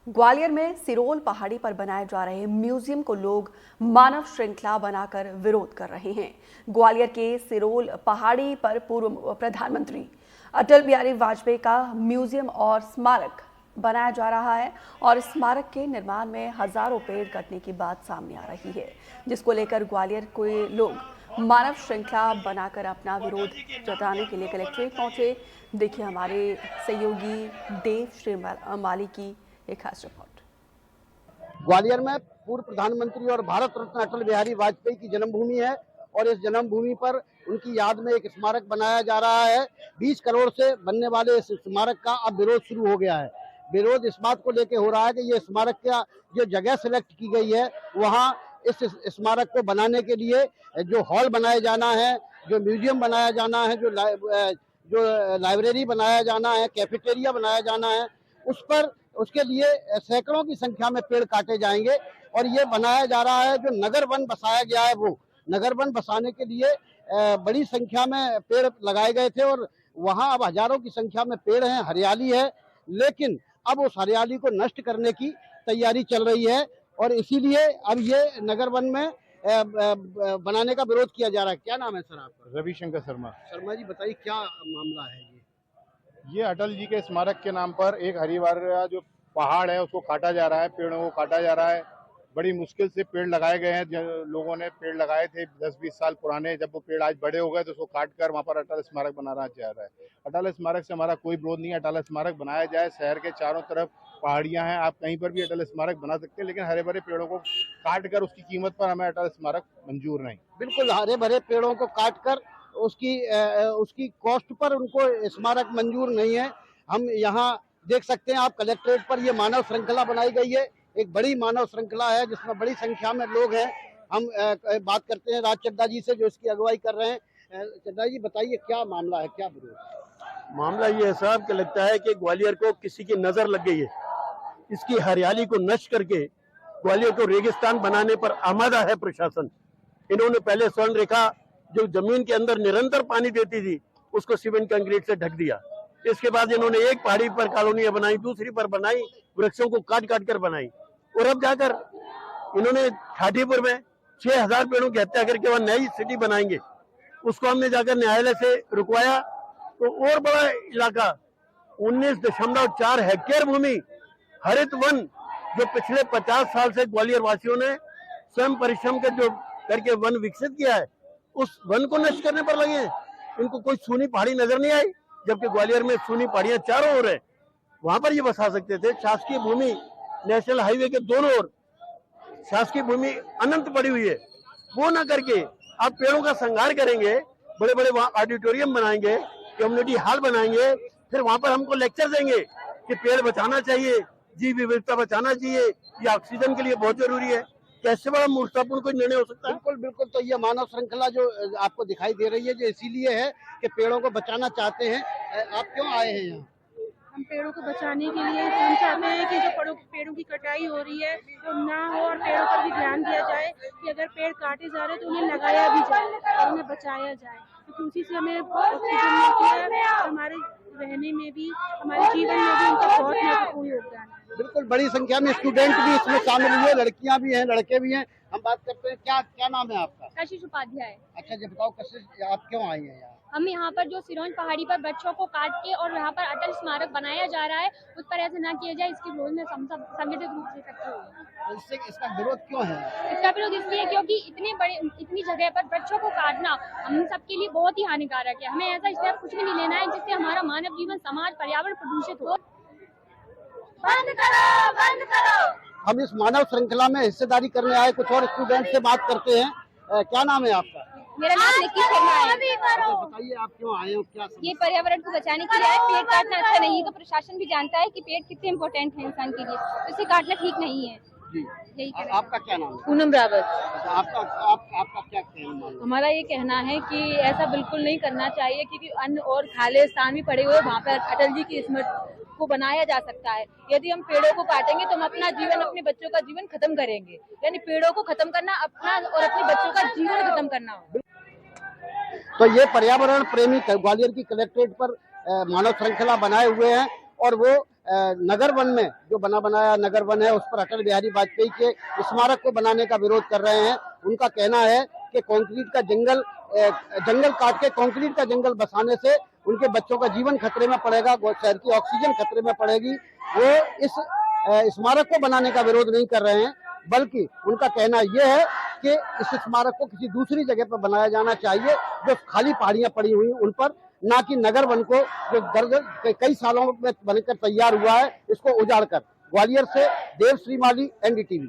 ग्वालियर में सिरोल पहाड़ी पर बनाए जा रहे म्यूजियम को लोग मानव श्रृंखला बनाकर विरोध कर रहे हैं। ग्वालियर के सिरोल पहाड़ी पर पूर्व प्रधानमंत्री अटल बिहारी वाजपेयी का म्यूजियम और स्मारक बनाया जा रहा है और स्मारक के निर्माण में हजारों पेड़ कटने की बात सामने आ रही है, जिसको लेकर ग्वालियर के लोग मानव श्रृंखला बनाकर अपना विरोध जताने के लिए कलेक्ट्रेट पहुंचे। देखिए हमारे सहयोगी देव श्रीमाली की एक खास रिपोर्ट। ग्वालियर में पूर्व प्रधानमंत्री और भारत रत्न अटल बिहारी वाजपेयी की जन्मभूमि है और इस जन्मभूमि पर उनकी याद में एक स्मारक बनाया जा रहा है। 20 करोड़ से बनने वाले इस स्मारक का अब विरोध शुरू हो गया है। विरोध इस बात को लेकर हो रहा है कि ये स्मारक का जो जगह सिलेक्ट की गई है, वहाँ इस स्मारक को बनाने के लिए जो हॉल बनाया जाना है, जो म्यूजियम बनाया जाना है, जो लाइब्रेरी बनाया जाना है, कैफेटेरिया बनाया जाना है, उसके लिए सैकड़ों की संख्या में पेड़ काटे जाएंगे। और ये बनाया जा रहा है, जो नगर वन बसाया गया है, वो नगर वन बसाने के लिए बड़ी संख्या में पेड़ लगाए गए थे और वहाँ अब हजारों की संख्या में पेड़ हैं, हरियाली है, लेकिन अब उस हरियाली को नष्ट करने की तैयारी चल रही है और इसीलिए अब ये नगर वन में बनाने का विरोध किया जा रहा है। क्या नाम है सर आपका? रविशंकर शर्मा। शर्मा जी, बताइए क्या मामला है ये अटल जी के स्मारक के नाम पर एक हरिवारा जो पहाड़ है उसको काटा जा रहा है, पेड़ों को काटा जा रहा है। बड़ी मुश्किल से पेड़ लगाए गए हैं, लोगों ने पेड़ लगाए थे 10-20 साल पुराने। जब वो पेड़ आज बड़े हो गए तो उसको काट कर वहाँ पर अटल स्मारक बनाना चाह रहा है। अटल स्मारक से हमारा कोई विरोध नहीं है, अटल स्मारक बनाया जाए। शहर के चारों तरफ पहाड़ियाँ हैं, आप कहीं पर भी अटल स्मारक बना सकते हैं, लेकिन हरे भरे पेड़ों को काट कर उसकी कीमत पर हमें अटल स्मारक मंजूर नहीं। बिल्कुल, हरे भरे पेड़ों को काट कर उसकी कॉस्ट पर उनको स्मारक मंजूर नहीं है। हम यहाँ देख सकते हैं, आप कलेक्ट्रेट पर ये मानव श्रृंखला बनाई गई है, एक बड़ी मानव श्रृंखला है जिसमें बड़ी संख्या में लोग हैं। हम बात करते हैं राज चड्ढा जी से, जो इसकी अगुवाई कर रहे हैं। चड्ढा जी, बताइए क्या मामला है, क्या विरोध? मामला ये है साहब कि लगता है कि ग्वालियर को किसी की नजर लग गई है। इसकी हरियाली को नष्ट करके ग्वालियर को रेगिस्तान बनाने पर आमादा है प्रशासन। इन्होंने पहले स्वर्ण रेखा जो जमीन के अंदर निरंतर पानी देती थी उसको सीमेंट कंक्रीट से ढक दिया। इसके बाद इन्होंने एक पहाड़ी पर कॉलोनियां बनाई, दूसरी पर बनाई, वृक्षों को काट काट कर बनाई और अब जाकर इन्होंने ठाटीपुर में 6000 पेड़ों की हत्या करके वह नई सिटी बनाएंगे। उसको हमने जाकर न्यायालय से रुकवाया तो और बड़ा इलाका 19.4 हेक्टेयर भूमि हरित वन जो पिछले 50 साल से ग्वालियर वासियों ने स्वयं परिश्रम के जो करके वन विकसित किया है, उस वन को नष्ट करने पर लगे। इनको कोई सूनी पहाड़ी नजर नहीं आई, जबकि ग्वालियर में सूनी पहाड़ियां चारों ओर है, वहां पर ये बसा सकते थे। शासकीय भूमि नेशनल हाईवे के दोनों ओर शासकीय भूमि अनंत पड़ी हुई है, वो ना करके आप पेड़ों का संहार करेंगे, बड़े बड़े वहां ऑडिटोरियम बनाएंगे, कम्युनिटी हॉल बनाएंगे, फिर वहां पर हमको लेक्चर देंगे कि पेड़ बचाना चाहिए, जीव विविधता बचाना चाहिए, ये ऑक्सीजन के लिए बहुत जरूरी है। कैसे बड़ा मूर्खतापूर्ण कोई निर्णय हो सकता है? बिल्कुल बिल्कुल। तो ये मानव श्रृंखला जो आपको दिखाई दे रही है, जो इसीलिए है कि पेड़ों को बचाना चाहते हैं। आप क्यों आए हैं यहाँ? हम पेड़ों को बचाने के लिए हम चाहते हैं कि जो पेड़ों की कटाई हो रही है वो ना हो और पेड़ों पर भी ध्यान दिया जाए कि अगर पेड़ काटे जा रहे हैं तो उन्हें लगाया भी जाए और उन्हें बचाया जाए, क्योंकि उसी से हमें ऑक्सीजन मिलती है और हमारे रहने में भी, हमारे जीवन में भी उनका बहुत महत्वपूर्ण योगदान है। बिल्कुल, बड़ी संख्या में स्टूडेंट भी इसमें शामिल हुए, लड़कियां भी हैं, लड़के भी हैं। हम बात करते हैं, क्या नाम है आपका? कशिश उपाध्याय। अच्छा जी, बताओ कशिश, आप क्यों आई हैं यहाँ? हम यहाँ पर जो सिरोंज पहाड़ी पर बच्चों को काट के और यहाँ पर अटल स्मारक बनाया जा रहा है, उस पर ऐसा ना किया जाए, इसके विरोध में हम सब संगठित रूप से इकट्ठे हुए। इसका विरोध क्यों है? इसका विरोध इसलिए क्योंकि इतनी जगह पर बच्चों को काटना हम सबके लिए बहुत ही हानिकारक है। हमें ऐसा स्टेप कुछ भी नहीं लेना है जिससे हमारा मानव जीवन, समाज, पर्यावरण प्रदूषित हो। बंद करो, बंद करो। हम इस मानव श्रृंखला में हिस्सेदारी करने आए कुछ और स्टूडेंट से बात करते हैं। क्या नाम है आपका? मेरा नाम निकी शर्मा है। बताइए आप क्यों आए हो, क्या समस्या? ये पर्यावरण को बचाने के लिए आए। पेड़ काटना अच्छा नहीं है, तो प्रशासन भी जानता है कि पेड़ कितने इम्पोर्टेंट है इंसान के लिए, तो इसे काटना ठीक नहीं है। जी, आपका क्या नाम है? पूनम रावत। अच्छा, आपका क्या कहना है? हमारा ये कहना है कि ऐसा बिल्कुल नहीं करना चाहिए, क्योंकि अन्य और खाली स्थान भी पड़े हुए, वहाँ पर अटल जी की स्मृति को बनाया जा सकता है। यदि हम पेड़ों को काटेंगे तो हम अपना जीवन, अपने बच्चों का जीवन खत्म करेंगे। यानी पेड़ों को खत्म करना अपना और अपने बच्चों का जीवन खत्म करना। तो ये पर्यावरण प्रेमी ग्वालियर की कलेक्ट्रेट पर मानव श्रृंखला बनाए हुए हैं और वो नगर वन में जो बना बनाया नगर वन है उस पर अटल बिहारी वाजपेयी के स्मारक को बनाने का विरोध कर रहे हैं। उनका कहना है कि कंक्रीट का जंगल काट के कंक्रीट का जंगल बसाने से उनके बच्चों का जीवन खतरे में पड़ेगा, शहर की ऑक्सीजन खतरे में पड़ेगी। वो इस स्मारक को बनाने का विरोध नहीं कर रहे हैं, बल्कि उनका कहना यह है कि इस स्मारक को किसी दूसरी जगह पर बनाया जाना चाहिए, जो खाली पहाड़ियां पड़ी हुई उन पर, ना कि नगर वन को जो दर्जन कई सालों में बनकर तैयार हुआ है इसको उजाड़ कर। ग्वालियर से देव श्रीमाली, NDTV।